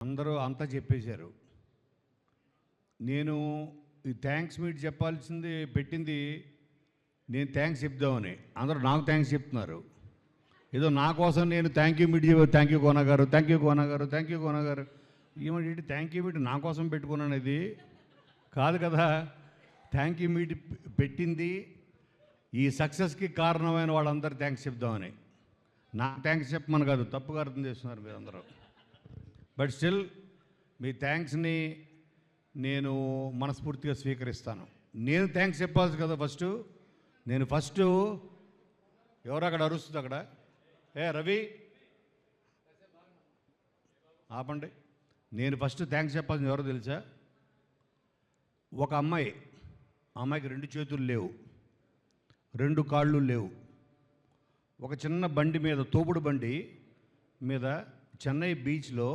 అందరూ అంతా చెప్పేశారు. నేను ఈ థ్యాంక్స్ మీట్ చెప్పాల్సింది పెట్టింది నేను థ్యాంక్స్ చెప్దామని. అందరూ నాకు థ్యాంక్స్ చెప్తున్నారు. ఏదో నా కోసం నేను thank you meet thank you Kona గారు, థ్యాంక్ యూ కోన గారు, థ్యాంక్ యూ కోన గారు. ఏమంటే థ్యాంక్ యూ మీట్ నా కోసం పెట్టుకున్నాను, ఇది కాదు కదా. థ్యాంక్ యూ మీట్ పెట్టింది ఈ సక్సెస్కి కారణమైన వాళ్ళందరూ థ్యాంక్స్ చెప్దామని. నాకు థ్యాంక్స్ చెప్పమని కాదు, తప్పుగా అర్థం చేస్తున్నారు మీరందరూ. బట్ స్టిల్ మీ థ్యాంక్స్ని నేను మనస్ఫూర్తిగా స్వీకరిస్తాను. నేను థ్యాంక్స్ చెప్పాల్సి కదా ఫస్ట్ ఎవరు అక్కడ అరుస్తుంది అక్కడ, ఏ రవి ఆపండి. నేను ఫస్ట్ థ్యాంక్స్ చెప్పాల్సింది ఎవరో తెలుసా? ఒక అమ్మాయికి 2 చేతులు లేవు, 2 కాళ్ళు లేవు. ఒక చిన్న బండి మీద, తోపుడు బండి మీద చెన్నై బీచ్లో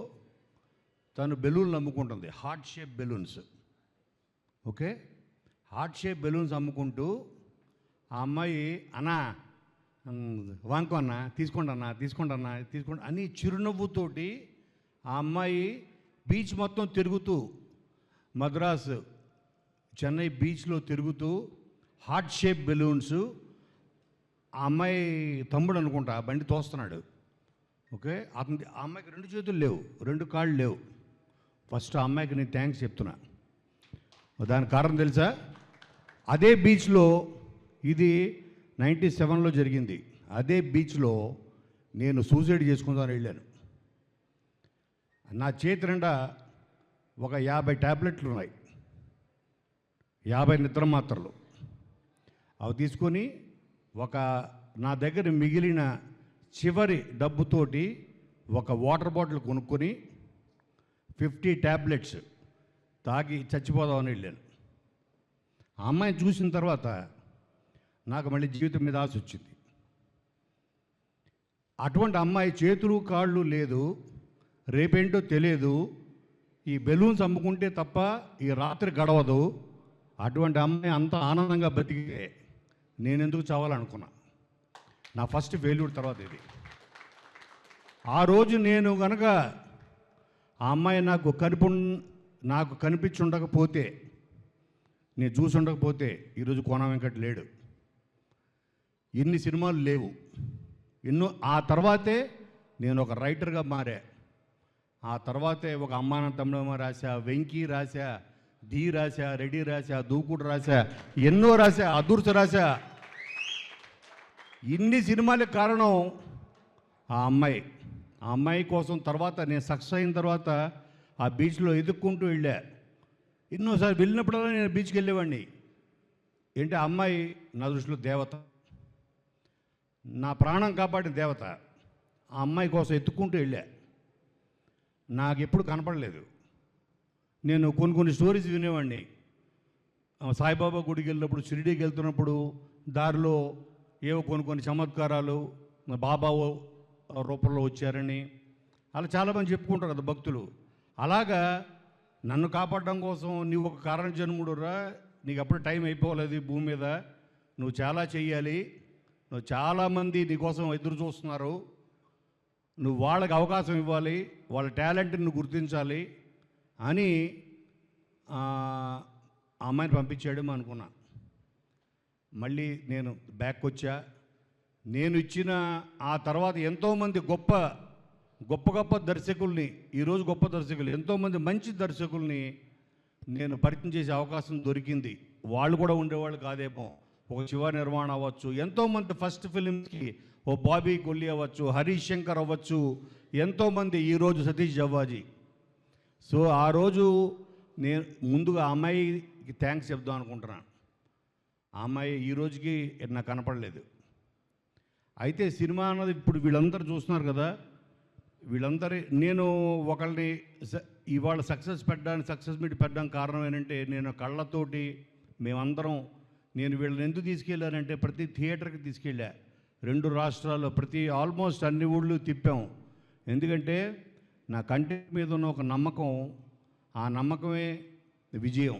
తను బెలూన్లు అమ్ముకుంటుంది, heart shape balloons. Okay, heart shape balloons అమ్ముకుంటూ ఆ అమ్మాయి అన్నా వాంకో అన్న తీసుకోండి అని చిరునవ్వుతోటి ఆ అమ్మాయి బీచ్ మొత్తం తిరుగుతూ, మద్రాసు చెన్నై బీచ్లో తిరుగుతూ హార్ట్ షేప్ బెలూన్స్, ఆ అమ్మాయి తమ్ముడు అనుకుంటా ఆ బండి తోస్తున్నాడు. ఓకే, ఆ అమ్మాయికి 2 చేతులు లేవు, 2 కాళ్ళు లేవు. ఫస్ట్ ఆ అమ్మాయికి నేను థ్యాంక్స్ చెప్తున్నా. దానికి కారణం తెలుసా? అదే బీచ్లో, ఇది 97లో జరిగింది. అదే బీచ్లో నేను సూసైడ్ చేసుకుందామని వెళ్ళాను. నా చేతి నిండా ఒక 50 ట్యాబ్లెట్లు ఉన్నాయి, 50 నిద్ర మాత్రలు. అవి తీసుకొని నా దగ్గర మిగిలిన చివరి డబ్బుతోటి ఒక వాటర్ బాటిల్ కొనుక్కొని 50 ట్యాబ్లెట్స్ తాగి చచ్చిపోదామని వెళ్ళాను. ఆ అమ్మాయిని చూసిన తర్వాత నాకు మళ్ళీ జీవితం మీద ఆశ వచ్చింది. అటువంటి అమ్మాయి చేతులు కాళ్ళు లేదు, రేపేంటో తెలియదు, ఈ బెలూన్స్ అమ్ముకుంటే తప్ప ఈ రాత్రి గడవదు. అటువంటి అమ్మాయి అంత ఆనందంగా బతికితే నేనెందుకు చావాలనుకున్నా. నా ఫస్ట్ ఫెయిల్యూర్ తర్వాత ఇది. ఆ రోజు నేను కనుక ఆ అమ్మాయి నాకు కనిపించి ఉండకపోతే, నేను చూసి ఉండకపోతే ఈరోజు కోన వెంకట్ లేడు, ఇన్ని సినిమాలు లేవు, ఆ తర్వాతే నేను ఒక రైటర్గా మారా. ఆ తర్వాతే ఒక అమ్మాన తమ్ముడమ్మ రాశా, వెంకీ రాశా, ధీ రాశా, రెడ్డి రాశా, దూకుడు రాశా, ఎన్నో రాశా, అదూర్చ రాశా. ఇన్ని సినిమాలకు కారణం ఆ అమ్మాయి కోసం. తర్వాత నేను సక్సెస్ అయిన తర్వాత ఆ బీచ్లో ఎదుక్కుంటూ వెళ్ళా. ఎన్నోసార్లు వెళ్ళినప్పుడల్లా నేను బీచ్కి వెళ్ళేవాడిని. ఏంటి, ఆ అమ్మాయి నా దృష్టిలో దేవత, నా ప్రాణం కాపాడిన దేవత. ఆ అమ్మాయి కోసం ఎత్తుక్కుంటూ వెళ్ళా. నాకు ఎప్పుడు కనపడలేదు. నేను కొన్ని స్టోరీస్ వినేవాడిని. సాయిబాబా గుడికి వెళ్ళినప్పుడు, షిరిడీకి వెళ్తున్నప్పుడు దారిలో ఏవో కొన్ని చమత్కారాలు బాబా రూపంలో వచ్చారని అలా చాలామంది చెప్పుకుంటారు కదా భక్తులు. అలాగా నన్ను కాపాడడం కోసం నీవు ఒక కారణ జన్ముడురా, నీకు అప్పుడు టైం అయిపోలేదు ఈ భూమి మీద, నువ్వు చాలా చెయ్యాలి, నువ్వు చాలామంది నీకోసం ఎదురు చూస్తున్నారు, నువ్వు వాళ్ళకి అవకాశం ఇవ్వాలి, వాళ్ళ టాలెంట్ని నువ్వు గుర్తించాలి అని ఆ అమ్మాయిని పంపించాడేమో అనుకున్నా. మళ్ళీ నేను బ్యాక్ వచ్చా. నేను ఇచ్చిన ఆ తర్వాత ఎంతోమంది గొప్ప దర్శకుల్ని, ఈరోజు గొప్ప దర్శకులు, ఎంతోమంది మంచి దర్శకుల్ని నేను పరిచయం చేసే అవకాశం దొరికింది. వాళ్ళు కూడా ఉండేవాళ్ళు కాదేమో. ఒక శివ నిర్మాణ అవ్వచ్చు, ఎంతోమంది ఫస్ట్ ఫిలిమ్స్కి ఓ బాబీ కొల్లి అవ్వచ్చు, హరీష్ శంకర్ అవ్వచ్చు, ఎంతోమంది, ఈరోజు సతీష్ జవ్వాజీ. సో ఆ రోజు నేను ముందుగా ఆ అమ్మాయికి థ్యాంక్స్ చెప్దాం అనుకుంటున్నాను. ఆ అమ్మాయి ఈ రోజుకి నాకు కనపడలేదు. అయితే సినిమా అన్నది ఇప్పుడు వీళ్ళందరూ చూస్తున్నారు కదా, వీళ్ళందరి నేను ఒకళ్ళని ఇవాళ సక్సెస్ మీట్ పెట్టడానికి కారణం ఏంటంటే, నేను కళ్ళతోటి మేమందరం, నేను వీళ్ళని ఎందుకు తీసుకెళ్ళానంటే ప్రతి థియేటర్కి తీసుకెళ్ళా. 2 రాష్ట్రాల్లో ఆల్మోస్ట్ అన్ని ఊళ్ళు తిప్పాం. ఎందుకంటే నా కంటెంట్ మీద ఉన్న ఒక నమ్మకం, ఆ నమ్మకమే విజయం.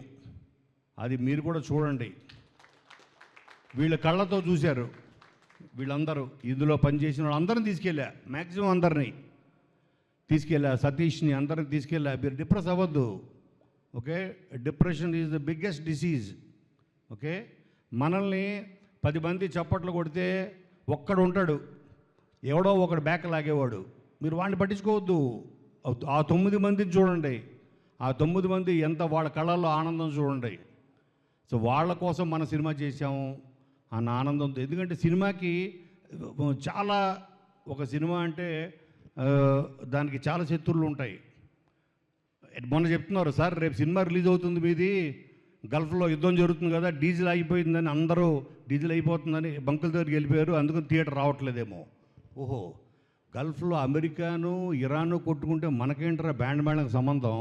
అది మీరు కూడా చూడండి. వీళ్ళ కళ్ళతో చూశారు. వీళ్ళందరూ ఇందులో పనిచేసిన వాళ్ళందరినీ తీసుకెళ్ళా, మ్యాక్సిమం అందరినీ. తీసుకెళ్ళా, సతీష్ని అందరికి తీసుకెళ్ళా. మీరు డిప్రెస్ అవ్వద్దు, okay? Depression is the biggest disease, okay? మనల్ని 10 మంది చప్పట్లు కొడితే ఒక్కడు ఉంటాడు, ఎవడో ఒకడు బ్యాక్ లాగేవాడు. మీరు వాడిని పట్టించుకోవద్దు. ఆ 9 మందిని చూడండి, ఆ 9 మంది ఎంత వాళ్ళ కళ్ళల్లో ఆనందం చూడండి. సో వాళ్ళ కోసం మన సినిమా చేసాము అన్న ఆనందంతో. ఎందుకంటే సినిమాకి చాలా, ఒక సినిమా అంటే దానికి చాలా శత్రువులు ఉంటాయి. మొన్న చెప్తున్నారు, సార్ రేపు సినిమా రిలీజ్ అవుతుంది మీది, గల్ఫ్లో యుద్ధం జరుగుతుంది కదా, డీజిల్ అయిపోయిందని అందరూ, డీజిల్ అయిపోతుందని బంకుల దగ్గరికి వెళ్ళిపోయారు, అందుకని థియేటర్ రావట్లేదేమో. ఓహో, గల్ఫ్లో అమెరికాను ఇరాను కొట్టుకుంటే మనకేంటరా బ్యాండ్ మేళకు సంబంధం?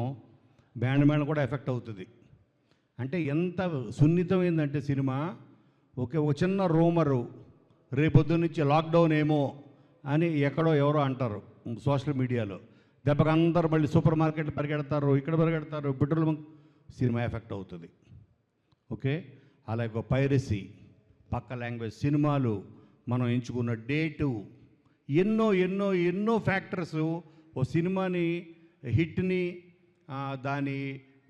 బ్యాండ్ మేళం కూడా ఎఫెక్ట్ అవుతుంది. అంటే ఎంత సున్నితమైందంటే సినిమా. ఓకే, ఒక చిన్న రూమరు, రేపొద్దు నుంచి లాక్డౌన్ ఏమో అని ఎక్కడో ఎవరో అంటారు సోషల్ మీడియాలో, దెబ్బకి అందరూ మళ్ళీ సూపర్ మార్కెట్లు పరిగెడతారు, ఇక్కడ పరిగెడతారు, పెట్రోల్ బంక్, సినిమా ఎఫెక్ట్ అవుతుంది. ఓకే, అలాగే పైరసీ, పక్క లాంగ్వేజ్ సినిమాలు, మనం ఎంచుకున్న డేటు, ఎన్నో ఎన్నో ఎన్నో ఫ్యాక్టర్స్ ఓ సినిమాని హిట్ని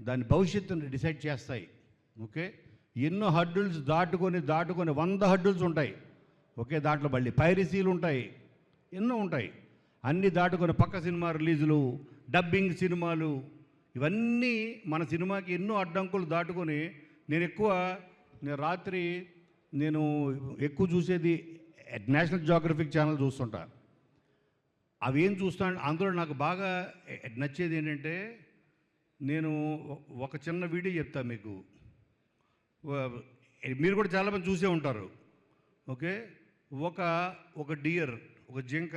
దాని భవిష్యత్తుని డిసైడ్ చేస్తాయి. ఓకే, ఎన్నో హడ్డుల్స్ దాటుకొని 100 హడ్డుల్స్ ఉంటాయి. ఓకే, దాంట్లో మళ్ళీ పైరసీలు ఉంటాయి, ఎన్నో ఉంటాయి. అన్నీ దాటుకొని పక్క సినిమా రిలీజులు, డబ్బింగ్ సినిమాలు, ఇవన్నీ మన సినిమాకి ఎన్నో అడ్డంకులు దాటుకొని నేను రాత్రి ఎక్కువ చూసేది నేషనల్ జియోగ్రఫిక్ ఛానల్ చూస్తుంటా. అవి ఏం చూస్తాను, అందులో నాకు బాగా నచ్చేది ఏంటంటే, నేను ఒక చిన్న వీడియో చెప్తా మీకు, మీరు కూడా చాలామంది చూసే ఉంటారు. ఓకే, ఒక డియర్, ఒక జింక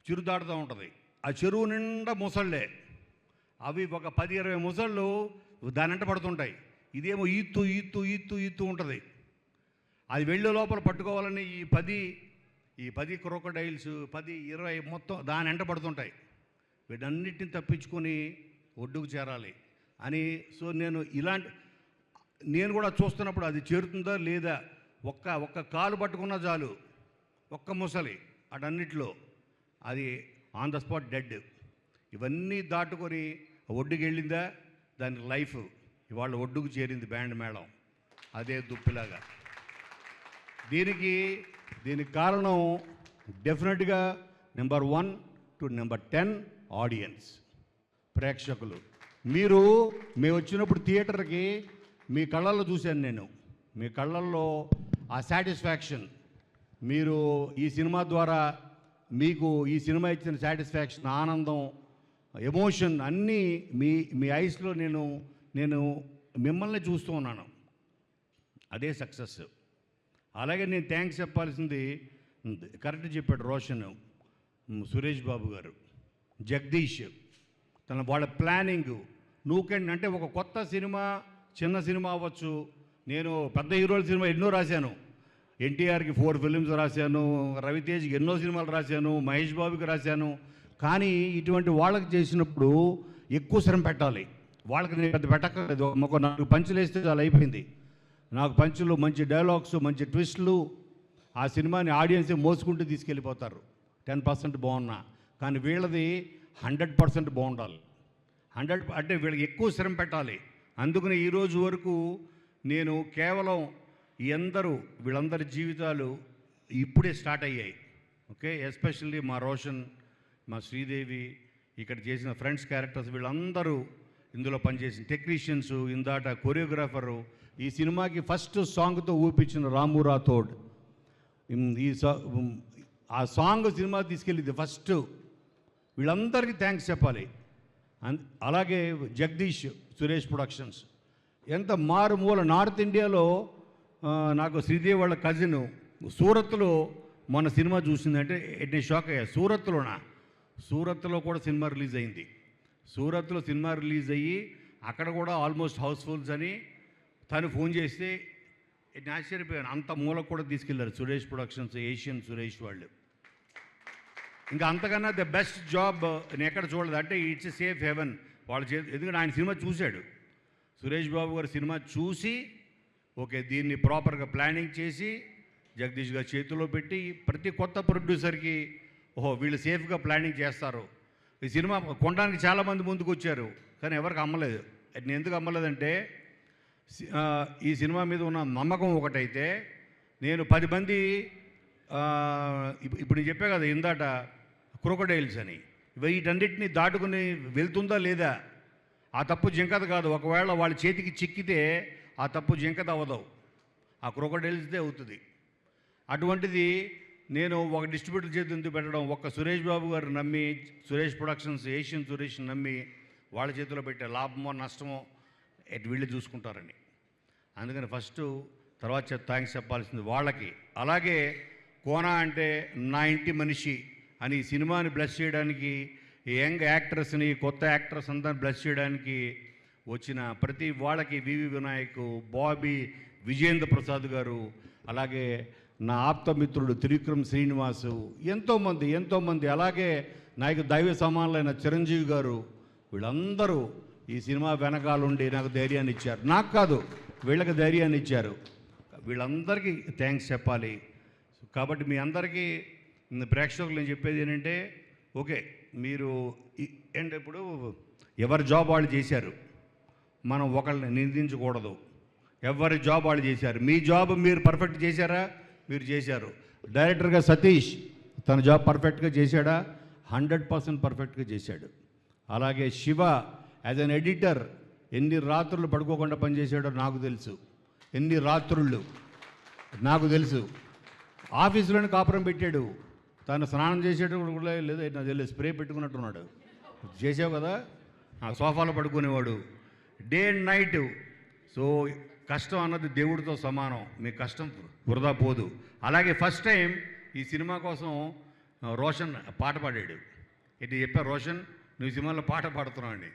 చెరువు దాటుతూ ఉంటుంది. ఆ చెరువు నిండా ముసళ్ళే, అవి ఒక 10-20 ముసళ్ళు దాని వెంట పడుతుంటాయి. ఇదేమో ఈత్తు ఈత్తు ఈత్తు ఈత్తు ఉంటుంది. అది వెళ్ళే లోపల పట్టుకోవాలని ఈ 10 క్రోకోడైల్స్ 10-20 మొత్తం దాని వెంట పడుతుంటాయి. వీటన్నిటిని తప్పించుకొని ఒడ్డుకు చేరాలి అని. సో నేను కూడా చూస్తున్నప్పుడు అది చేరుతుందా లేదా, ఒక్క కాలు పట్టుకున్నా చాలు, ఒక్క ముసలి అటన్నిటిలో అది ఆన్ ద స్పాట్ డెడ్. ఇవన్నీ దాటుకొని ఒడ్డుకు వెళ్ళిందా, దాని లైఫ్ ఇవాళ ఒడ్డుకు చేరింది బ్యాండ్ మేళం, అదే దుప్పిలాగా. దీనికి కారణం డెఫినెట్గా నెంబర్ 1 to నెంబర్ 10 ఆడియన్స్, ప్రేక్షకులు. మేము వచ్చినప్పుడు థియేటర్కి మీ కళ్ళల్లో చూశాను నేను, మీ కళ్ళల్లో ఆ సాటిస్ఫాక్షన్, మీరు ఈ సినిమా ద్వారా మీకు ఈ సినిమా ఇచ్చిన సాటిస్ఫాక్షన్, ఆనందం, ఎమోషన్ అన్నీ మీ ఐస్లో నేను మిమ్మల్ని చూస్తూ ఉన్నాను. అదే సక్సెస్. అలాగే నేను థ్యాంక్స్ చెప్పాల్సింది, కరెక్ట్ చెప్పాడు రోషన్, సురేష్ బాబు గారు, జగదీష్, వాళ్ళ ప్లానింగు. అంటే ఒక కొత్త సినిమా, చిన్న సినిమా అవ్వచ్చు. నేను పెద్ద హీరోల సినిమా ఎన్నో రాశాను, ఎన్టీఆర్కి 4 ఫిలిమ్స్ రాశాను, రవితేజ్కి ఎన్నో సినిమాలు రాశాను, మహేష్ బాబుకి రాశాను. కానీ ఇటువంటి వాళ్ళకి చేసినప్పుడు ఎక్కువ శ్రమ పెట్టాలి. వాళ్ళకి నేను పెద్ద పెట్టక్కర్లేదు, ఒక 4 పంచులు వేస్తే చాలా అయిపోయింది. నాకు పంచులు, మంచి డైలాగ్స్, మంచి ట్విస్టులు, ఆ సినిమాని ఆడియన్స్ మోసుకుంటూ తీసుకెళ్ళిపోతారు. 10% బాగున్నా, కానీ వీళ్ళది 100% బాగుండాలి. 100 అంటే వీళ్ళకి ఎక్కువ శ్రమ పెట్టాలి. అందుకని ఈరోజు వరకు నేను కేవలం వీళ్ళందరి జీవితాలు ఇప్పుడే స్టార్ట్ అయ్యాయి. ఓకే, ఎస్పెషల్లీ మా రోషన్, మా శ్రీదేవి, ఇక్కడ చేసిన ఫ్రెండ్స్ క్యారెక్టర్స్, వీళ్ళందరూ ఇందులో పనిచేసిన టెక్నీషియన్స్, ఇందాట కొరియోగ్రాఫరు, ఈ సినిమాకి ఫస్ట్ సాంగ్తో ఊపించిన రాము రాథోడ్, ఆ సాంగ్ సినిమా తీసుకెళ్ళింది ఫస్ట్. వీళ్ళందరికీ థ్యాంక్స్ చెప్పాలి. అలాగే జగదీష్, సురేష్ ప్రొడక్షన్స్, ఎంత మారుమూల నార్త్ ఇండియాలో. నాకు శ్రీదేవి వాళ్ళ కజిన్ సూరత్లో మన సినిమా చూసిందంటే నేను షాక్ అయ్యా. సూరత్లో కూడా సినిమా రిలీజ్ అయింది. సూరత్లో సినిమా రిలీజ్ అయ్యి అక్కడ కూడా ఆల్మోస్ట్ హౌస్ఫుల్స్ అని తను ఫోన్ చేస్తే నేను ఆశ్చర్యపోయాను. అంత మూలకు కూడా తీసుకెళ్లారు సురేష్ ప్రొడక్షన్స్, ఏషియన్ సురేష్ వాళ్ళు. ఇంకా అంతకన్నా ద బెస్ట్ జాబ్ నేను ఎక్కడ చూడలేదు. అంటే ఇట్స్ ఎ సేఫ్ హెవెన్ వాళ్ళు ఎందుకంటే ఆయన సినిమా చూశాడు, సురేష్ బాబు గారు సినిమా చూసి, ఓకే దీన్ని ప్రాపర్గా ప్లానింగ్ చేసి జగదీష్ గారు చేతిలో పెట్టి, ప్రతి కొత్త ప్రొడ్యూసర్కి ఓహో వీళ్ళు సేఫ్గా ప్లానింగ్ చేస్తారు, ఈ సినిమా కొనడానికి చాలామంది ముందుకు వచ్చారు, కానీ ఎవరికి అమ్మలేదు. నేను ఎందుకు అమ్మలేదంటే ఈ సినిమా మీద ఉన్న నమ్మకం ఒకటైతే, నేను 10 మంది ఇప్పుడు నేను చెప్పే కదా ఇందాట క్రోకడైల్స్ అని, వీటన్నిటిని దాటుకుని వెళ్తుందా లేదా, ఆ తప్పు జింకద కాదు. ఒకవేళ వాళ్ళ చేతికి చిక్కితే ఆ తప్పు జింకద అవ్వదు, ఆ క్రోకడైల్స్దే అవుతుంది. అటువంటిది నేను ఒక డిస్ట్రిబ్యూటర్ చేతితో పెట్టడం, ఒక్క సురేష్ బాబు గారు నమ్మి, సురేష్ ప్రొడక్షన్స్, ఏషియన్ సురేష్ నమ్మి వాళ్ళ చేతిలో పెట్టే లాభమో నష్టమో వీళ్ళు చూసుకుంటారని. అందుకని ఫస్ట్ తర్వాత థ్యాంక్స్ చెప్పాల్సింది వాళ్ళకి. అలాగే కోన అంటే నా ఇంటి మనిషి అని సినిమాని బ్లెస్ చేయడానికి, యంగ్ యాక్టర్స్ని, కొత్త యాక్టర్స్ అందరిని బ్లెస్ చేయడానికి వచ్చిన ప్రతి వాళ్ళకి వివి వినాయక్, బాబీ, విజేంద్ర ప్రసాద్ గారు, అలాగే నా ఆప్తమిత్రుడు త్రివిక్రమ్ శ్రీనివాసు, ఎంతోమంది, అలాగే నాకు దైవ సమానులైన చిరంజీవి గారు, వీళ్ళందరూ ఈ సినిమా వెనకాలండి నాకు ధైర్యాన్ని ఇచ్చారు. నాకు కాదు, వీళ్ళకి ధైర్యాన్ని ఇచ్చారు. వీళ్ళందరికీ థ్యాంక్స్ చెప్పాలి. కాబట్టి మీ అందరికీ ప్రేక్షకులు నేను చెప్పేది ఏంటంటే, ఓకే మీరు అంటే ఇప్పుడు ఎవరి జాబ్ వాళ్ళు చేశారు, మనం ఒకళ్ళని నిందించకూడదు. ఎవరి జాబ్ వాళ్ళు చేశారు. మీ జాబ్ మీరు పర్ఫెక్ట్ చేశారా? మీరు చేశారు. డైరెక్టర్గా సతీష్ తన జాబ్ పర్ఫెక్ట్గా చేశాడా? 100% పర్ఫెక్ట్గా చేశాడు. అలాగే శివ యాజ్ అన్ ఎడిటర్ ఎన్ని రాత్రులు పడుకోకుండా పనిచేశాడో నాకు తెలుసు. ఎన్ని రాత్రుళ్ళు నాకు తెలుసు. ఆఫీసులోనే కాపురం పెట్టాడు. తను స్నానం చేసేటప్పుడు కూడా లేదు, నాకు తెలియదు, స్ప్రే పెట్టుకున్నట్టున్నాడు. చేసావు కదా, ఆ సోఫాలో పడుకునేవాడు డే అండ్ నైట్. సో కష్టం అన్నది దేవుడితో సమానం. మీ కష్టం వృధా పోదు. అలాగే ఫస్ట్ టైం ఈ సినిమా కోసం రోషన్ పాట పాడాడు. ఇటు చెప్పారు, రోషన్ నువ్వు సినిమాలో పాట పాడుతున్నావు అండి,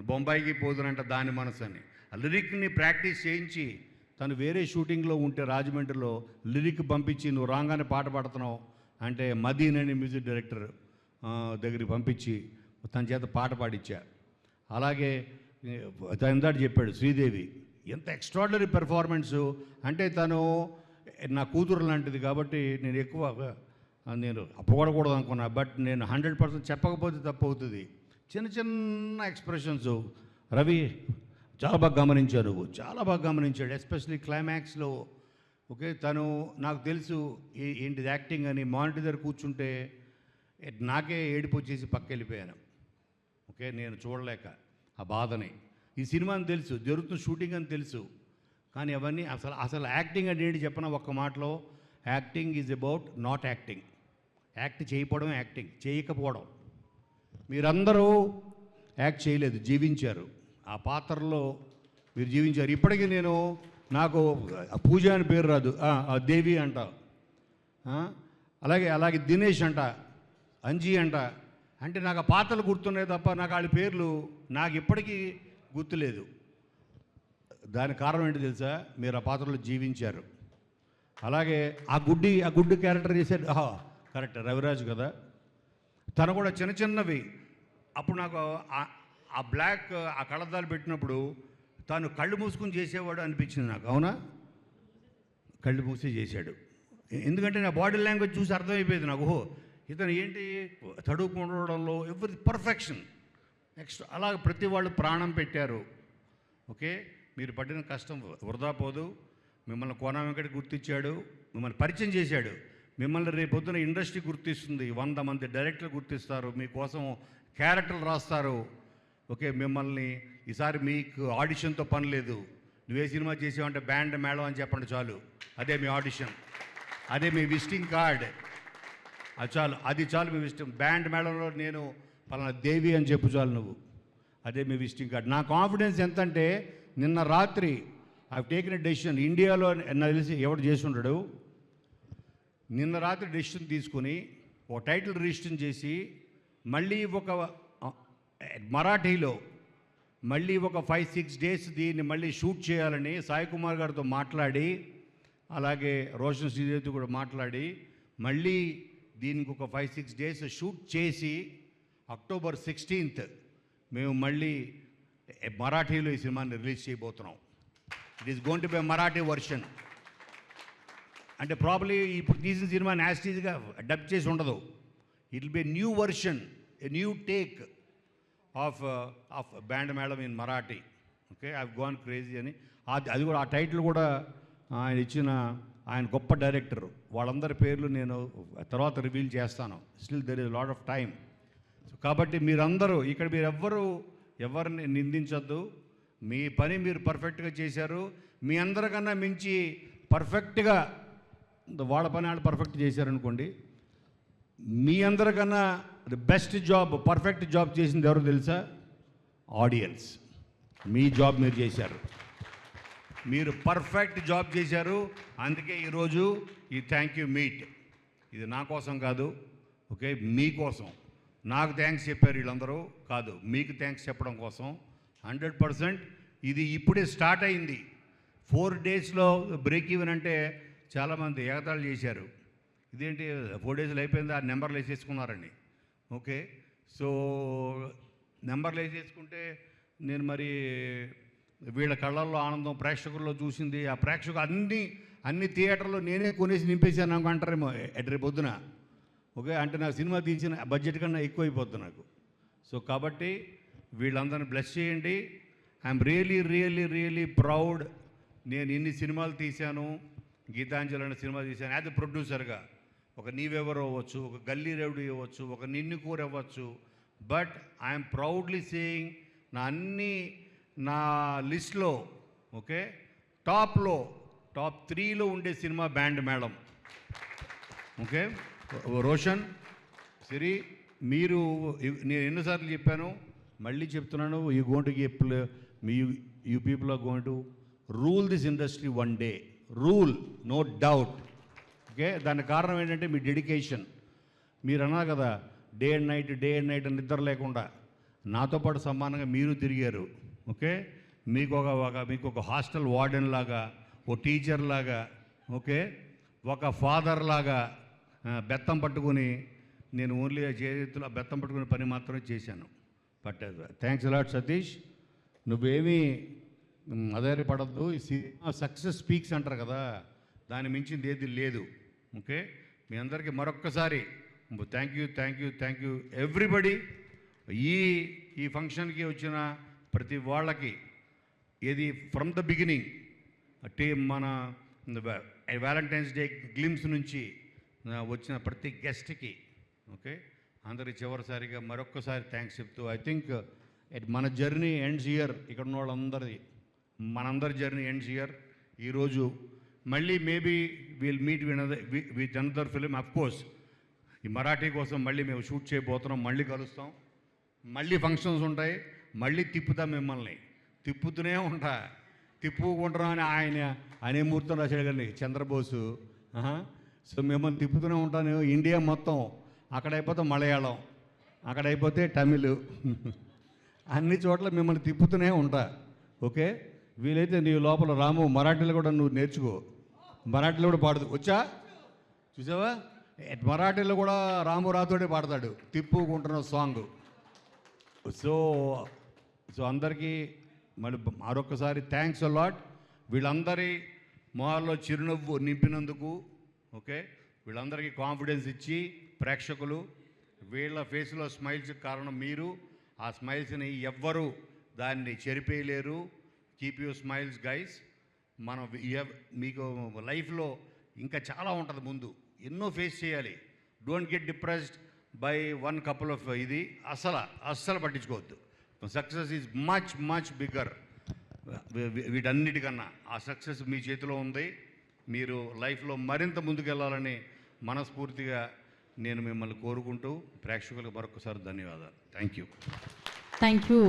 బొంబాయికి పోదునంట దాని మనసు అని. ఆ లిరిక్ని ప్రాక్టీస్ చేయించి తను వేరే షూటింగ్లో ఉంటే రాజమండ్రిలో లిరిక్ పంపించి నువ్వు రాగానే పాట పాడుతున్నావు అంటే మదీన్ అని మ్యూజిక్ డైరెక్టర్ దగ్గరికి పంపించి తన చేత పాట పాడించా. అలాగే తను ఇందాక చెప్పాడు శ్రీదేవి, ఎంత ఎక్స్ట్రాడినరీ పెర్ఫార్మెన్సు అంటే తను నా కూతురు లాంటిది కాబట్టి నేను ఎక్కువ పొగడకూడదు అనుకున్నా. బట్ నేను 100% చెప్పకపోతే తప్పు అవుతుంది. చిన్న ఎక్స్ప్రెషన్స్ రవి చాలా బాగా గమనించారు, చాలా బాగా గమనించాడు. ఎస్పెషలీ క్లైమాక్స్లో. ఓకే, తను నాకు తెలుసు ఏంటిది యాక్టింగ్ అని. మానిటర్ దగ్గర కూర్చుంటే నాకే ఏడుపు వచ్చేసి పక్క వెళ్ళిపోయాను. ఓకే, నేను చూడలేక ఆ బాధని. ఈ సినిమాని తెలుసు, జరుగుతున్న షూటింగ్ అని తెలుసు, కానీ అవన్నీ అసలు యాక్టింగ్ అంటే ఏంటి చెప్పిన ఒక్క మాటలో, acting is about not acting. Act చేయకపోవడం యాక్టింగ్, చేయకపోవడం. మీరందరూ యాక్ట్ చేయలేదు, జీవించారు. ఆ పాత్రలో మీరు జీవించారు. ఇప్పటికీ నాకు పూజ అని పేరు రాదు, దేవి అంట, అలాగే దినేష్ అంట, అంజీ అంట. అంటే నాకు ఆ పాత్రలు గుర్తున్నాయి తప్ప నాకు వాళ్ళ పేర్లు నాకు ఇప్పటికీ గుర్తులేదు. దానికి కారణం ఏంటి తెలుసా? మీరు ఆ పాత్రలో జీవించారు. అలాగే ఆ గుడ్డి క్యారెక్టర్ చేశాడు. కరెక్ట్, రవిరాజు కదా. తను కూడా చిన్నవి. అప్పుడు నాకు ఆ బ్లాక్ ఆ కళ్ళద్దాలు పెట్టినప్పుడు తను కళ్ళు మూసుకుని చేసేవాడు అనిపించింది నాకు. అవునా, కళ్ళు మూసి చేశాడు. ఎందుకంటే నా బాడీ లాంగ్వేజ్ చూసి అర్థమైపోయింది నాకు, ఇతను ఏంటి తడుకుండడంలో ఎవరి పర్ఫెక్షన్. నెక్స్ట్ అలాగే ప్రతి వాళ్ళు ప్రాణం పెట్టారు. ఓకే, మీరు పడిన కష్టం వృధా పోదు. మిమ్మల్ని కోన వెంకట గుర్తించాడు, మిమ్మల్ని పరిచయం చేశాడు. మిమ్మల్ని రేపొద్దున ఇండస్ట్రీ గుర్తిస్తుంది, 100 మంది డైరెక్టర్లు గుర్తిస్తారు, మీకోసం క్యారెక్టర్లు రాస్తారు. ఓకే, మిమ్మల్ని ఈసారి మీకు ఆడిషన్తో పని లేదు. నువ్వే సినిమా చేసావంటే బ్యాండ్ మేడం అని చెప్పండి చాలు, అదే మీ ఆడిషన్, అదే మీ విజిటింగ్ కార్డ్. అది చాలు మీ విజిటింగ్. బ్యాండ్ మేడంలో నేను పలానా దేవి అని చెప్పు చాలు నువ్వు, అదే మీ విజిటింగ్ కార్డ్. నా కాన్ఫిడెన్స్ ఎంత అంటే నిన్న రాత్రి ఐ టేకిన్ ఎ డెసిషన్. ఇండియాలో నాకు తెలిసి ఎవడు చేసి ఉండడు. నిన్న రాత్రి డెసిషన్ తీసుకుని ఒక టైటిల్ రిజిస్టర్ చేసి మళ్ళీ ఒక మరాఠీలో మళ్ళీ ఒక 5-6 డేస్ దీన్ని మళ్ళీ షూట్ చేయాలని సాయి కుమార్ గారితో మాట్లాడి, అలాగే రోషన్ శ్రీదేవితో కూడా మాట్లాడి మళ్ళీ దీనికి ఒక 5-6 డేస్ షూట్ చేసి October 16th మేము మళ్ళీ మరాఠీలో ఈ సినిమాని రిలీజ్ చేయబోతున్నాం. It is going to be Marathi version. అంటే ప్రాబ్లీ ఇప్పుడు తీసిన సినిమాని యాస్టీజ్గా డబ్ చేసి ఉండదు. It will be new version, a new take. Of band madam in Marathi. Okay, I gone crazy అని అది కూడా ఆ టైటిల్ కూడా ఆయన ఇచ్చిన ఆయన గొప్ప డైరెక్టర్. వాళ్ళందరి పేర్లు నేను తర్వాత రివీల్ చేస్తాను. Still there is lot of time. So కాబట్టి మీరందరూ ఇక్కడ ఎవరిని నిందించొద్దు. మీ పని మీరు పర్ఫెక్ట్గా చేశారు. మీ అందరికన్నా మించి పర్ఫెక్ట్గా వాళ్ళ పని వాళ్ళు పర్ఫెక్ట్ చేశారనుకోండి. మీ అందరికన్నా the best job, perfect job చేసింది ఎవరు తెలుసా? ఆడియన్స్. మీ జాబ్ మీరు చేశారు. మీరు పర్ఫెక్ట్ జాబ్ చేశారు. అందుకే ఈరోజు ఈ థ్యాంక్ యూ మీట్ ఇది నా కోసం కాదు, ఓకే, మీకోసం. నాకు థ్యాంక్స్ చెప్పారు వీళ్ళందరూ కాదు, మీకు థ్యాంక్స్ చెప్పడం కోసం. 100% ఇది ఇప్పుడే స్టార్ట్ అయింది. 4 డేస్లో బ్రేక్ ఈవెన్ అంటే చాలామంది ఎగతాళి చేశారు. ఇదేంటి 4 డేస్లో అయిపోయింది, ఆ నెంబర్లు వేసేసుకున్నారండి. ఓకే, సో నెంబర్లు వేసేసుకుంటే నేను మరి వీళ్ళ కళ్ళల్లో ఆనందం ప్రేక్షకుల్లో చూసింది. ఆ ప్రేక్షకులు అన్ని థియేటర్లో నేనే కొనేసి నింపేశాను నాకు అంటారేమో రేపు పొద్దున. ఓకే, అంటే నాకు సినిమా తీసిన బడ్జెట్ కన్నా ఎక్కువ అయిపోద్ది నాకు. సో కాబట్టి వీళ్ళందరిని బ్లెస్ చేయండి. I'm really proud. నేను ఇన్ని సినిమాలు తీశాను, గీతాంజలి అనే సినిమా తీశాను యాజ్ ఎ ప్రొడ్యూసర్గా. ఒక నీవెవరు అవ్వచ్చు, ఒక గల్లీ రౌడీ అవ్వచ్చు, ఒక నిన్ను కూర అవ్వచ్చు. బట్ ఐఎమ్ ప్రౌడ్లీ సేయింగ్ నా లిస్ట్లో, ఓకే, టాప్ 3లో ఉండే cinema band madam. Okay, Roshan, Siri, మీరు నేను ఎన్నోసార్లు చెప్పాను, మళ్ళీ చెప్తున్నాను. You people are going to rule this industry one day. Rule, no doubt. Okay, దానికి కారణం ఏంటంటే మీ డెడికేషన్. మీరు అన్నారు కదా డే అండ్ నైట్ నిద్ర లేకుండా నాతో పాటు సమానంగా మీరు తిరిగారు. ఓకే, మీకు ఒక హాస్టల్ వార్డెన్ లాగా, ఓ టీచర్ లాగా, ఓకే, ఒక ఫాదర్ లాగా బెత్తం పట్టుకుని నేను ఓన్లీ చేతిలో బెత్తం పట్టుకునే పని మాత్రమే చేశాను. But thanks a lot Satish. నువ్వేమీ అధైర్యపడద్దు. ఈ సినిమా సక్సెస్ స్పీక్స్ అంటారు కదా, దాన్ని మించింది ఏది లేదు. ఓకే, మీ అందరికీ మరొక్కసారి థ్యాంక్ యూ ఎవ్రీబడి. ఈ ఫంక్షన్కి వచ్చిన ప్రతి వాళ్ళకి ఏది ఫ్రమ్ ద బిగినింగ్ మన వ్యాలంటైన్స్ డే గ్లిమ్స్ నుంచి వచ్చిన ప్రతి గెస్ట్కి, ఓకే, అందరి చివరిసారిగా మరొక్కసారి థ్యాంక్స్ చెప్తూ ఐ థింక్ మన జర్నీ ఎండ్స్ హియర్. ఇక్కడ ఉన్న వాళ్ళందరిది మనందరి జర్నీ ఎండ్స్ హియర్. ఈరోజు మళ్ళీ maybe will meet with another film. Of course ఈ మరాఠీ కోసం మళ్ళీ మేము షూట్ చేయబోతున్నాం. మళ్ళీ కలుస్తాం, మళ్ళీ ఫంక్షన్స్ ఉంటాయి, మళ్ళీ తిప్పుతాం మిమ్మల్ని. తిప్పుతూనే తిప్పుకుంటున్నాం అని ఆయన మూర్తం రాశాడు కానీ చంద్రబోసు. సో మిమ్మల్ని తిప్పుతూనే ఉంటాను. ఇండియా మొత్తం, అక్కడైపోతే మలయాళం, అక్కడైపోతే తమిళ్, అన్ని చోట్ల మిమ్మల్ని తిప్పుతూనే ఉంటా. ఓకే, వీలైతే నీ లోపల రాము మరాఠీలో కూడా నువ్వు నేర్చుకో. మరాఠీలో కూడా పాడుతూ వచ్చా, చూసావా? మరాఠీలో కూడా రాము రాతోడే పాడతాడు తిప్పుకుంటున్న సాంగ్. సో అందరికీ మరొకసారి థ్యాంక్స్ అ లాట్. వీళ్ళందరి మొహాల్లో చిరునవ్వు నింపినందుకు, ఓకే, వీళ్ళందరికీ కాన్ఫిడెన్స్ ఇచ్చి ప్రేక్షకులు వీళ్ళ ఫేస్లో స్మైల్స్ కారణం మీరు. ఆ స్మైల్స్ని ఎవ్వరూ దాన్ని చెరిపేయలేరు. Keep your smiles guys. మీకు లైఫ్లో ఇంకా చాలా ఉంటుంది ముందు, ఎన్నో ఫేస్ చేయాలి. Don't get depressed by one couple of ఇది అస్సలు పట్టించుకోవద్దు. Success is much bigger. వీటన్నిటికన్నా ఆ సక్సెస్ మీ చేతిలో ఉంది. మీరు లైఫ్లో మరింత ముందుకెళ్ళాలని మనస్ఫూర్తిగా నేను మిమ్మల్ని కోరుకుంటూ ప్రేక్షకులకు మరొకసారి ధన్యవాదాలు. Thank you.